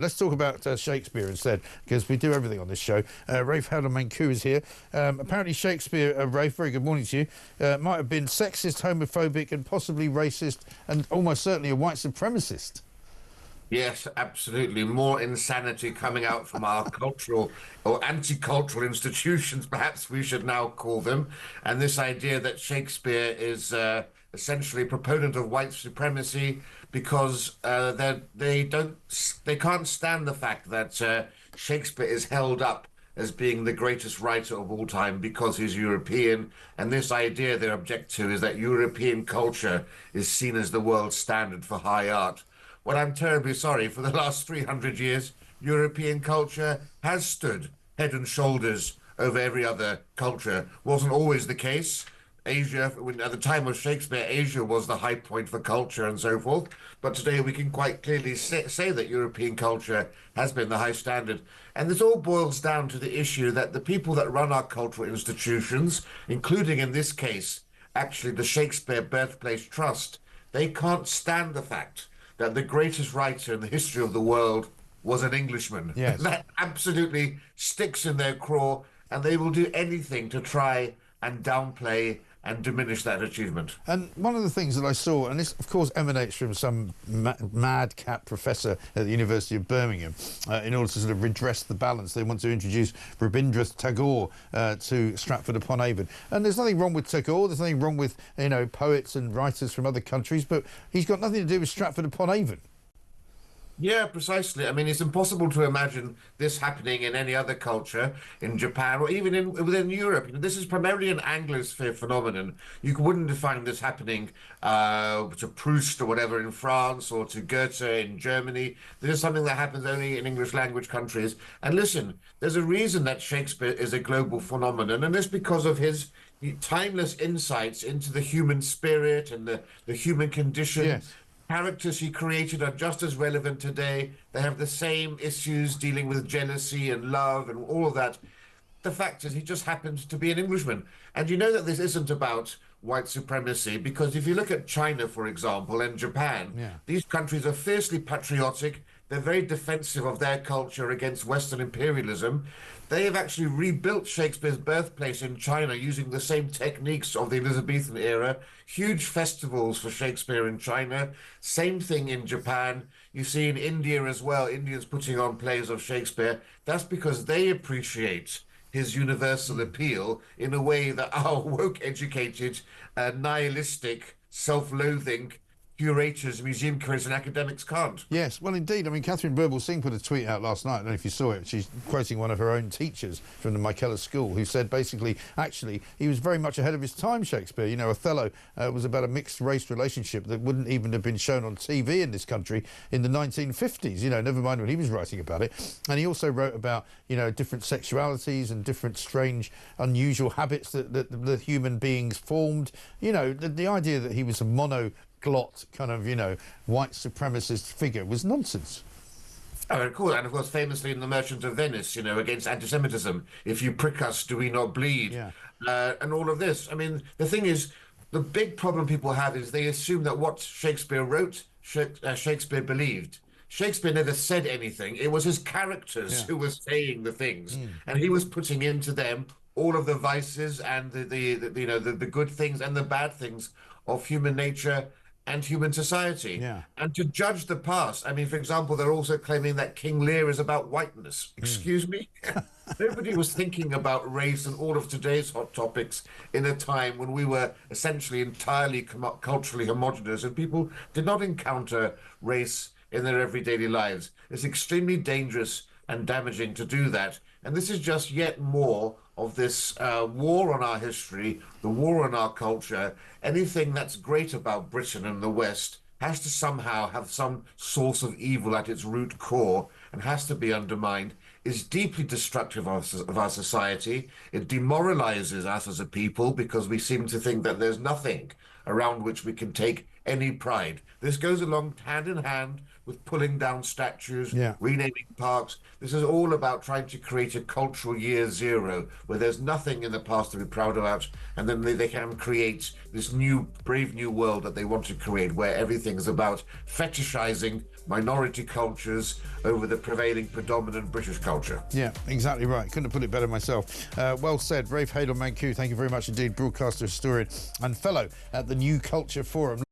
Let's talk about Shakespeare instead, because we do everything on this show. Rafe Heydel-Mankoo is here. Apparently Shakespeare, Rafe, very good morning to you, might have been sexist, homophobic and possibly racist and almost certainly a white supremacist. Yes, absolutely. More insanity coming out from our cultural or anti-cultural institutions, perhaps we should now call them. And this idea that Shakespeare is essentially a proponent of white supremacy because they can't stand the fact that Shakespeare is held up as being the greatest writer of all time because he's European. And this idea they object to is that European culture is seen as the world standard for high art. Well, I'm terribly sorry. For the last 300 years, European culture has stood head and shoulders over every other culture. Wasn't always the case. Asia, at the time of Shakespeare, Asia was the high point for culture and so forth. But today we can quite clearly say that European culture has been the high standard. And this all boils down to the issue that the people that run our cultural institutions, including in this case, actually the Shakespeare Birthplace Trust, they can't stand the fact that the greatest writer in the history of the world was an Englishman. Yes. That absolutely sticks in their craw, and they will do anything to try and downplay and diminish that achievement. And one of the things that I saw, and this of course emanates from some madcap professor at the University of Birmingham, in order to sort of redress the balance, they want to introduce Rabindranath Tagore to Stratford-upon-Avon. And there's nothing wrong with Tagore, there's nothing wrong with, you know, poets and writers from other countries, but he's got nothing to do with Stratford-upon-Avon. Yeah, precisely. I mean, it's impossible to imagine this happening in any other culture, in Japan, or even within Europe. You know, this is primarily an Anglosphere phenomenon. You wouldn't define this happening to Proust or whatever in France, or to Goethe in Germany. This is something that happens only in English language countries. And listen, there's a reason that Shakespeare is a global phenomenon, and it's because of his timeless insights into the human spirit and the human condition. Yes. Characters he created are just as relevant today. They have the same issues dealing with jealousy and love and all of that. The fact is, he just happened to be an Englishman. And you know that this isn't about white supremacy, because if you look at China, for example, and Japan, these countries are fiercely patriotic. They're very defensive of their culture against Western imperialism. They have actually rebuilt Shakespeare's birthplace in China using the same techniques of the Elizabethan era. Huge festivals for Shakespeare in China. Same thing in Japan. You see in India as well, Indians putting on plays of Shakespeare. That's because they appreciate his universal appeal in a way that our woke, educated, nihilistic, self-loathing curators, museum curators and academics can't. Yes, well, indeed. I mean, Catherine Birbalsingh put a tweet out last night. I don't know if you saw it. She's quoting one of her own teachers from the Michaela School, who said basically, actually, he was very much ahead of his time, Shakespeare. You know, Othello was about a mixed-race relationship that wouldn't even have been shown on TV in this country in the 1950s, you know, never mind when he was writing about it. And he also wrote about, you know, different sexualities and different strange, unusual habits that the human beings formed. You know, the idea that he was a monoglot kind of, you know, white supremacist figure was nonsense. Oh, of course, and of course, famously in The Merchant of Venice, you know, against anti-Semitism, if you prick us, do we not bleed? Yeah. And all of this. I mean, the thing is, the big problem people have is they assume that what Shakespeare wrote, Shakespeare believed. Shakespeare never said anything. It was his characters who were saying the things, and he was putting into them all of the vices and the good things and the bad things of human nature and human society. Yeah. And to judge the past, I mean, for example, they're also claiming that King Lear is about whiteness. Excuse me? Nobody was thinking about race and all of today's hot topics in a time when we were essentially entirely culturally homogenous and people did not encounter race in their everyday lives. It's extremely dangerous and damaging to do that. And this is just yet more of this war on our history, the war on our culture. Anything that's great about Britain and the West has to somehow have some source of evil at its root core and has to be undermined, is deeply destructive of our society. It demoralizes us as a people because we seem to think that there's nothing around which we can take any pride. This goes along hand in hand with pulling down statues, Yeah. renaming parks. This is all about trying to create a cultural year zero where there's nothing in the past to be proud about, and then they can create this new, brave new world that they want to create where everything is about fetishizing minority cultures over the prevailing predominant British culture. Yeah, exactly right. Couldn't have put it better myself. Well said. Rafe Heydel-Mankoo, thank you very much indeed, broadcaster, historian and fellow at the New Culture Forum.